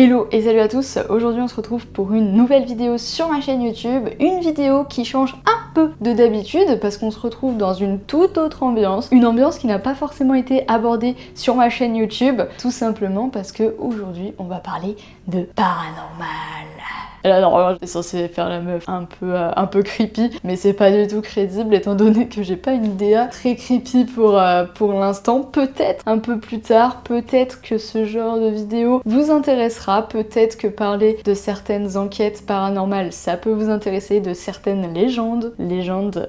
Hello et salut à tous, aujourd'hui on se retrouve pour une nouvelle vidéo sur ma chaîne YouTube, une vidéo qui change un peu de d'habitude parce qu'on se retrouve dans une toute autre ambiance, une ambiance qui n'a pas forcément été abordée sur ma chaîne YouTube, tout simplement parce que aujourd'hui on va parler de paranormal. Là, normalement, j'étais censée faire la meuf un peu creepy, mais c'est pas du tout crédible étant donné que j'ai pas une DA très creepy pour l'instant. Peut-être un peu plus tard, peut-être que ce genre de vidéo vous intéressera, peut-être que parler de certaines enquêtes paranormales, ça peut vous intéresser, de certaines légendes,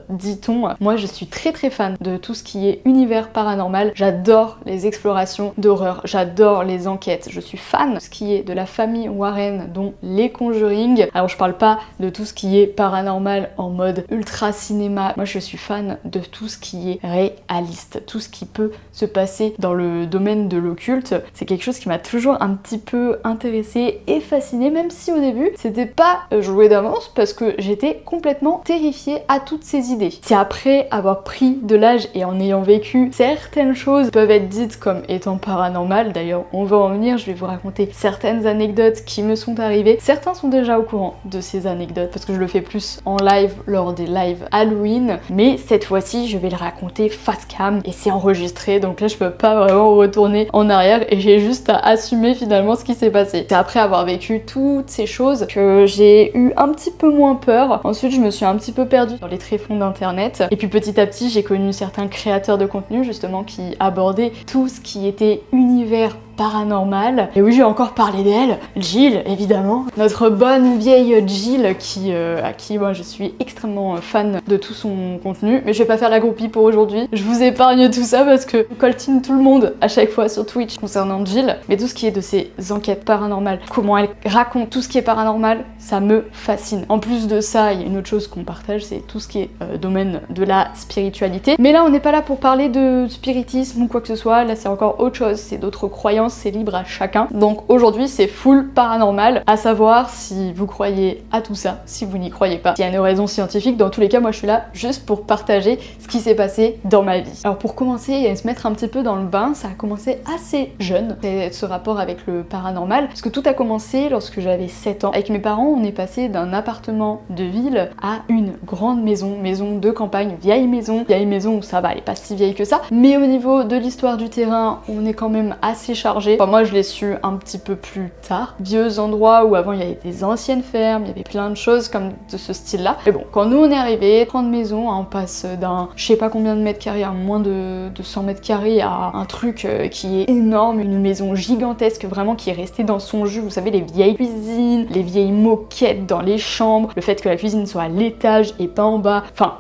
dit-on. Moi, je suis très fan de tout ce qui est univers paranormal. J'adore les explorations d'horreur, j'adore les enquêtes. Je suis fan de ce qui est de la famille Warren, dont les Conjuring. Alors je parle pas de tout ce qui est paranormal en mode ultra cinéma, moi je suis fan de tout ce qui est réaliste, tout ce qui peut se passer dans le domaine de l'occulte. C'est quelque chose qui m'a toujours un petit peu intéressée et fascinée, même si au début c'était pas joué d'avance parce que j'étais complètement terrifiée à toutes ces idées. C'est après avoir pris de l'âge et en ayant vécu certaines choses peuvent être dites comme étant paranormales, d'ailleurs on va en venir, je vais vous raconter certaines anecdotes qui me sont arrivées. Certains sont déjà au courant de ces anecdotes parce que je le fais plus en live lors des lives Halloween, mais cette fois-ci je vais le raconter face cam et c'est enregistré, donc là je peux pas vraiment retourner en arrière et j'ai juste à assumer finalement ce qui s'est passé. C'est après avoir vécu toutes ces choses que j'ai eu un petit peu moins peur. Ensuite je me suis un petit peu perdue dans les tréfonds d'internet et puis petit à petit j'ai connu certains créateurs de contenu justement qui abordaient tout ce qui était univers paranormal. Et oui, j'ai encore parlé d'elle, Jill, évidemment. Notre bonne vieille Jill à qui moi je suis extrêmement fan de tout son contenu. Mais je vais pas faire la groupie pour aujourd'hui. Je vous épargne tout ça parce que je coltine tout le monde à chaque fois sur Twitch concernant Jill. Mais tout ce qui est de ses enquêtes paranormales, comment elle raconte tout ce qui est paranormal, ça me fascine. En plus de ça, il y a une autre chose qu'on partage, c'est tout ce qui est domaine de la spiritualité. Mais là, on n'est pas là pour parler de spiritisme ou quoi que ce soit. Là, c'est encore autre chose. C'est d'autres croyances. C'est libre à chacun. Donc aujourd'hui c'est full paranormal, à savoir si vous croyez à tout ça, si vous n'y croyez pas. S'il y a une raison scientifique, dans tous les cas moi je suis là juste pour partager ce qui s'est passé dans ma vie. Alors pour commencer et se mettre un petit peu dans le bain, ça a commencé assez jeune, ce rapport avec le paranormal, parce que tout a commencé lorsque j'avais 7 ans. Avec mes parents on est passé d'un appartement de ville à une grande maison de campagne, vieille maison où ça va, elle est pas si vieille que ça, mais au niveau de l'histoire du terrain on est quand même assez chargé. Enfin, moi je l'ai su un petit peu plus tard. Vieux endroits où avant il y avait des anciennes fermes, il y avait plein de choses comme de ce style là. Mais bon, quand nous on est arrivés, 30 maisons, on passe d'un je sais pas combien de mètres carrés à moins de 100 mètres carrés à un truc qui est énorme, une maison gigantesque vraiment qui est restée dans son jus. Vous savez, les vieilles cuisines, les vieilles moquettes dans les chambres, le fait que la cuisine soit à l'étage et pas en bas. Enfin,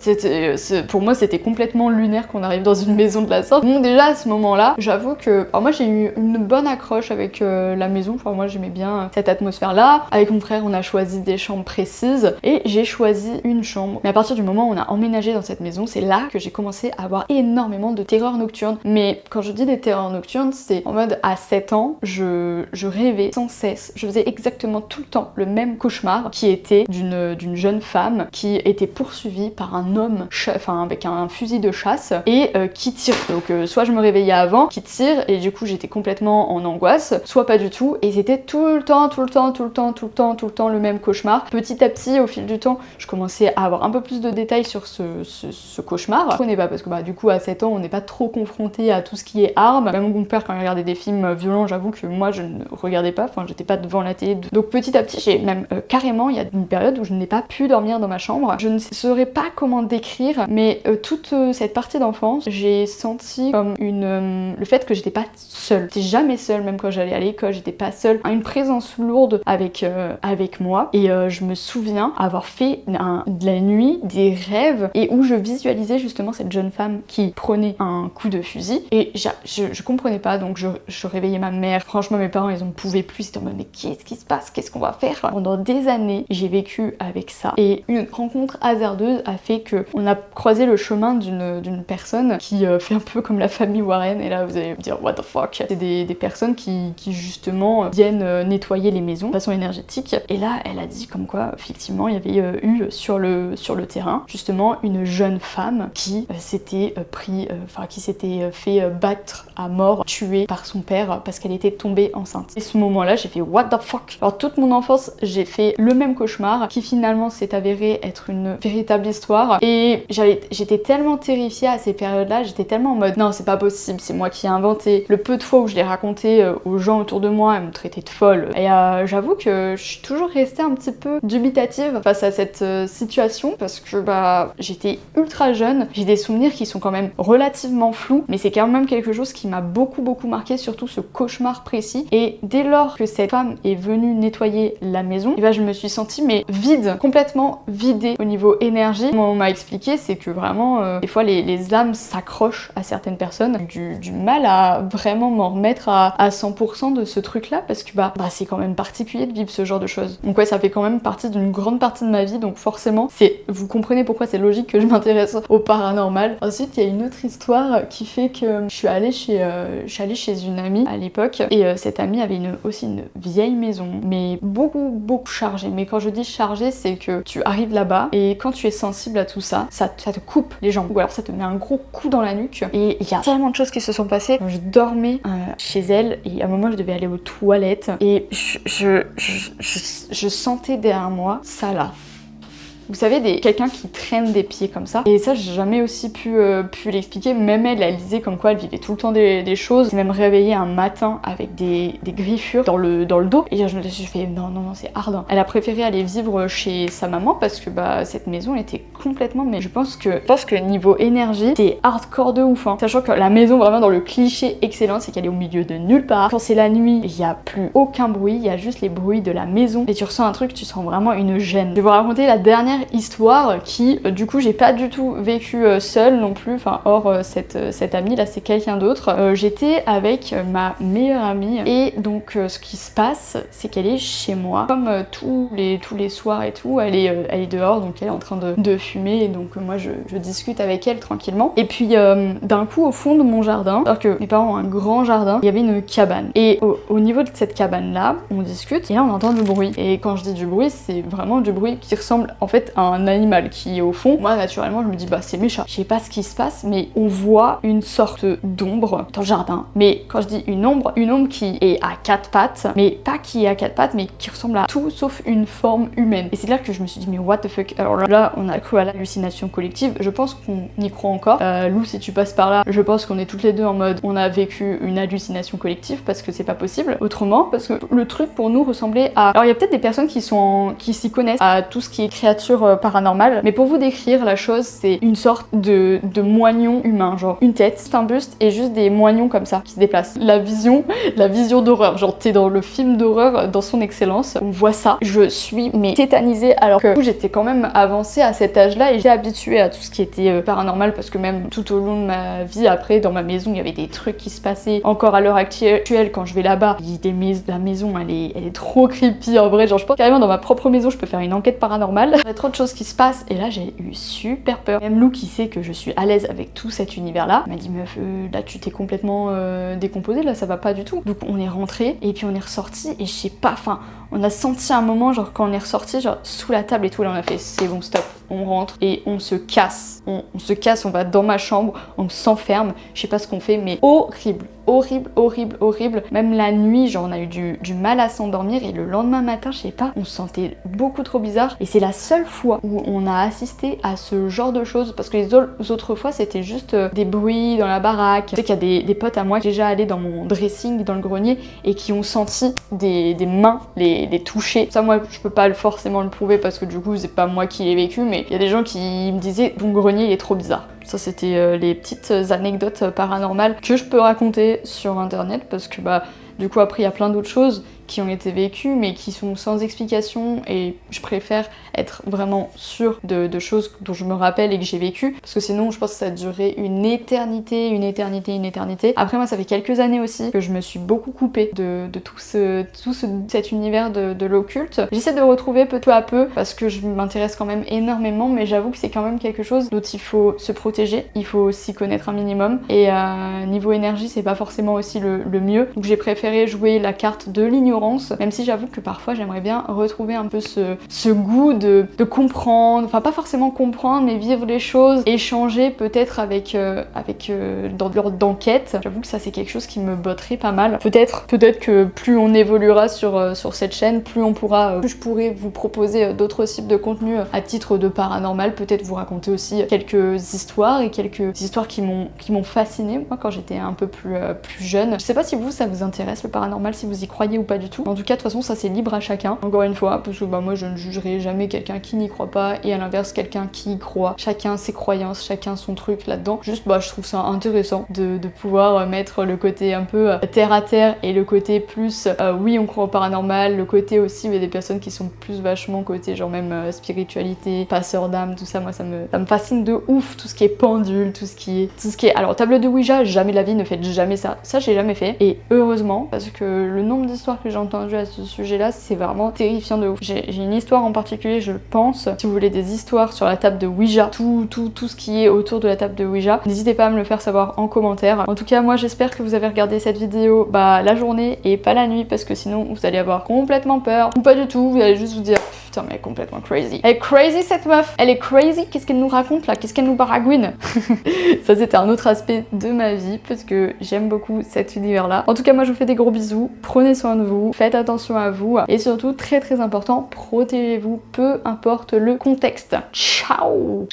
pour moi c'était complètement lunaire qu'on arrive dans une maison de la sorte. Donc déjà à ce moment là, j'avoue que alors moi j'ai eu une bonne accroche avec la maison, enfin moi j'aimais bien cette atmosphère là. Avec mon frère on a choisi des chambres précises et j'ai choisi une chambre. Mais à partir du moment où on a emménagé dans cette maison, c'est là que j'ai commencé à avoir énormément de terreurs nocturnes. Mais quand je dis des terreurs nocturnes, c'est en mode à 7 ans, je rêvais sans cesse, je faisais exactement tout le temps le même cauchemar qui était d'une jeune femme qui était poursuivie par un homme avec un fusil de chasse et qui tire. Donc soit je me réveillais avant, qui tire et du coup j'étais complètement en angoisse, soit pas du tout, et c'était tout le temps le même cauchemar. Petit à petit, au fil du temps, je commençais à avoir un peu plus de détails sur ce cauchemar. Je connais pas parce que du coup à 7 ans on n'est pas trop confronté à tout ce qui est armes. Même mon père quand il regardait des films violents, j'avoue que moi je ne regardais pas, enfin j'étais pas devant la télé. Donc petit à petit, j'ai même carrément, il y a une période où je n'ai pas pu dormir dans ma chambre. Je ne saurais pas comment décrire, mais toute cette partie d'enfance, j'ai senti comme le fait que j'étais pas seule. J'étais jamais seule, même quand j'allais à l'école, j'étais pas seule. Une présence lourde avec moi. Et je me souviens avoir fait de la nuit des rêves et où je visualisais justement cette jeune femme qui prenait un coup de fusil. Et je comprenais pas, donc je réveillais ma mère. Franchement, mes parents, ils en pouvaient plus. Ils étaient en mode, mais qu'est-ce qui se passe? Qu'est-ce qu'on va faire? Pendant des années, j'ai vécu avec ça. Et une rencontre hasardeuse a fait que on a croisé le chemin d'une personne qui fait un peu comme la famille Warren. Et là, vous allez me dire, what the fuck? C'est des des personnes qui justement viennent nettoyer les maisons de façon énergétique. Et là, elle a dit comme quoi, effectivement, il y avait eu sur le terrain, justement, une jeune femme qui s'était fait battre à mort, tuée par son père parce qu'elle était tombée enceinte. Et ce moment-là, j'ai fait what the fuck. Alors toute mon enfance, j'ai fait le même cauchemar qui finalement s'est avéré être une véritable histoire. Et j'étais tellement terrifiée à ces périodes-là, j'étais tellement en mode non, c'est pas possible, c'est moi qui ai inventé. Le peu de fois où je l'ai raconté aux gens autour de moi, elles me traitaient de folle. Et j'avoue que je suis toujours restée un petit peu dubitative face à cette situation parce que j'étais ultra jeune, j'ai des souvenirs qui sont quand même relativement flous, mais c'est quand même quelque chose qui m'a beaucoup marqué, surtout ce cauchemar précis. Et dès lors que cette femme est venue nettoyer la maison, et je me suis sentie vide, complètement vidée au niveau énergie. Moi, on m'a expliqué, c'est que vraiment des fois les âmes s'accrochent à certaines personnes. J'ai du mal à vraiment m'en remettre à 100% de ce truc là parce que c'est quand même particulier de vivre ce genre de choses. Donc ouais, ça fait quand même partie d'une grande partie de ma vie, donc forcément vous comprenez pourquoi c'est logique que je m'intéresse au paranormal. Ensuite, il y a une autre histoire qui fait que je suis allée chez une amie à l'époque et cette amie avait aussi une vieille maison, mais beaucoup chargée. Mais quand je dis chargée, c'est que tu arrives là-bas et quand tu es sensible à tout ça, ça te coupe les jambes ou alors ça te met un gros coup dans la nuque. Et il y a tellement de choses qui se sont passées. Je dormais chez elle et à un moment je devais aller aux toilettes et je sentais derrière moi ça là. Vous savez, quelqu'un qui traîne des pieds comme ça. Et ça, j'ai jamais aussi pu l'expliquer. Même elle disait comme quoi elle vivait tout le temps des choses. Elle s'est même réveillée un matin avec des griffures dans le dos. Et je me suis fait non, c'est hard. Elle a préféré aller vivre chez sa maman parce que cette maison était complètement... Mais je pense que niveau énergie, c'est hardcore de ouf. Sachant que la maison, vraiment dans le cliché excellent, c'est qu'elle est au milieu de nulle part. Quand c'est la nuit, il n'y a plus aucun bruit. Il y a juste les bruits de la maison. Et tu ressens un truc, tu sens vraiment une gêne. Je vais vous raconter la dernière histoire qui du coup j'ai pas du tout vécu seule non plus, hors cette amie là, c'est quelqu'un d'autre. J'étais avec ma meilleure amie et donc ce qui se passe c'est qu'elle est chez moi comme tous les soirs et tout, elle est dehors, donc elle est en train de fumer et donc moi je discute avec elle tranquillement et puis d'un coup au fond de mon jardin, alors que mes parents ont un grand jardin, il y avait une cabane et au niveau de cette cabane là on discute et là on entend du bruit, et quand je dis du bruit c'est vraiment du bruit qui ressemble en fait à un animal qui est au fond. Moi naturellement je me dis c'est mes chats. Je sais pas ce qui se passe mais on voit une sorte d'ombre dans le jardin, mais quand je dis une ombre qui est à quatre pattes, mais pas qui est à quatre pattes mais qui ressemble à tout sauf une forme humaine. Et c'est là que je me suis dit mais what the fuck. Alors là on a cru à l'hallucination collective, je pense qu'on y croit encore. Lou, si tu passes par là, je pense qu'on est toutes les deux en mode on a vécu une hallucination collective parce que c'est pas possible autrement, parce que le truc pour nous ressemblait à... Alors il y a peut-être des personnes qui s'y connaissent à tout ce qui est créature paranormale, mais pour vous décrire la chose, c'est une sorte de moignon humain, genre une tête, un buste et juste des moignons comme ça qui se déplacent. La vision d'horreur, genre t'es dans le film d'horreur dans son excellence, on voit ça, je suis tétanisée, alors que j'étais quand même avancée à cet âge-là et j'étais habituée à tout ce qui était paranormal parce que même tout au long de ma vie après dans ma maison il y avait des trucs qui se passaient. Encore à l'heure actuelle quand je vais là-bas, la maison elle est trop creepy en vrai, genre je pense carrément dans ma propre maison je peux faire une enquête paranormale. Il y a trop de choses qui se passent et là j'ai eu super peur. Même Lou qui sait que je suis à l'aise avec tout cet univers là m'a dit meuf là tu t'es complètement décomposée, là ça va pas du tout. Donc on est rentré et puis on est ressorti et je sais pas, on a senti un moment genre quand on est ressorti genre sous la table et tout, là on a fait c'est bon stop, on rentre et on se casse, on se casse, on va dans ma chambre, on s'enferme, je sais pas ce qu'on fait mais horrible. Même la nuit genre on a eu du mal à s'endormir et le lendemain matin je sais pas, on se sentait beaucoup trop bizarre et c'est la seule fois où on a assisté à ce genre de choses parce que les autres fois c'était juste des bruits dans la baraque. Je sais qu'il y a des potes à moi qui sont déjà allés dans mon dressing dans le grenier et qui ont senti des mains les toucher. Ça moi je peux pas forcément le prouver parce que du coup c'est pas moi qui l'ai vécu, mais il y a des gens qui me disaient ton grenier il est trop bizarre. Ça c'était les petites anecdotes paranormales que je peux raconter sur internet parce que du coup après il y a plein d'autres choses qui ont été vécues mais qui sont sans explication, et je préfère être vraiment sûre de choses dont je me rappelle et que j'ai vécu, parce que sinon je pense que ça a duré une éternité. Après moi ça fait quelques années aussi que je me suis beaucoup coupée de tout cet univers de l'occulte. J'essaie de retrouver peu à peu parce que je m'intéresse quand même énormément, mais j'avoue que c'est quand même quelque chose dont il faut se protéger, il faut s'y connaître un minimum, et niveau énergie c'est pas forcément aussi le mieux, donc j'ai préféré jouer la carte de l'ignorance, même si j'avoue que parfois j'aimerais bien retrouver un peu ce goût de comprendre, enfin pas forcément comprendre, mais vivre les choses, échanger peut-être avec dans l'ordre d'enquête. J'avoue que ça c'est quelque chose qui me botterait pas mal. Peut-être que plus on évoluera sur cette chaîne, plus je pourrais vous proposer d'autres types de contenus à titre de paranormal, peut-être vous raconter aussi quelques histoires qui m'ont fascinée moi quand j'étais un peu plus jeune. Je sais pas si ça vous intéresse le paranormal, si vous y croyez ou pas du tout. En tout cas de toute façon ça c'est libre à chacun, encore une fois, parce que moi je ne jugerai jamais quelqu'un qui n'y croit pas, et à l'inverse quelqu'un qui y croit. Chacun ses croyances, chacun son truc là-dedans. Juste je trouve ça intéressant de pouvoir mettre le côté un peu terre à terre et le côté plus oui on croit au paranormal, le côté aussi mais des personnes qui sont plus vachement côté genre même spiritualité, passeur d'âme, tout ça. Moi ça me fascine de ouf, tout ce qui est pendule, tout ce qui est alors table de Ouija, jamais de la vie, ne faites jamais ça j'ai jamais fait, et heureusement, parce que le nombre d'histoires que j'ai entendues à ce sujet là c'est vraiment terrifiant de ouf. J'ai une histoire en particulier, je pense, si vous voulez des histoires sur la table de Ouija, tout ce qui est autour de la table de Ouija, n'hésitez pas à me le faire savoir en commentaire. En tout cas moi j'espère que vous avez regardé cette vidéo la journée et pas la nuit, parce que sinon vous allez avoir complètement peur, ou pas du tout, vous allez juste vous dire putain mais elle est complètement crazy. Elle est crazy cette meuf, elle est crazy, qu'est-ce qu'elle nous raconte là, qu'est-ce qu'elle nous baragouine. Ça c'était un autre aspect de ma vie, parce que j'aime beaucoup cet univers là. En tout cas moi je vous fais des gros bisous, prenez soin de vous, faites attention à vous, et surtout très important, protégez-vous peu importe le contexte. Ciao.